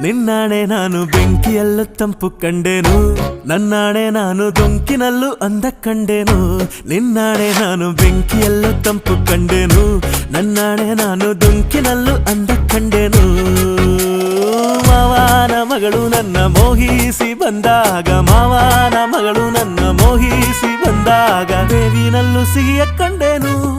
ನಿನ್ನಾಣೆ ನಾನು ಬೆಂಕಿಯಲ್ಲೂ ತಂಪು ಕಂಡೆನು, ನನ್ನಾಣೆ ನಾನು ದೊಂಕಿನಲ್ಲೂ ಅಂದ ಕಂಡೆನು. ನಿನ್ನಾಣೆ ನಾನು ಬೆಂಕಿಯಲ್ಲೂ ತಂಪು ಕಂಡೆನು, ನನ್ನಾಣೆ ನಾನು ದೊಂಕಿನಲ್ಲೂ ಅಂದ ಕಂಡೆನು. ಮಾವನ ಮಗಳು ನನ್ನ ಮೋಹಿಸಿ ಬಂದಾಗ, ಮಾವನ ಮಗಳು ನನ್ನ ಮೋಹಿಸಿ ಬಂದಾಗ, ಬೇವಿನಲ್ಲೂ ಸಿಹಿಯ ಕಂಡೆನು.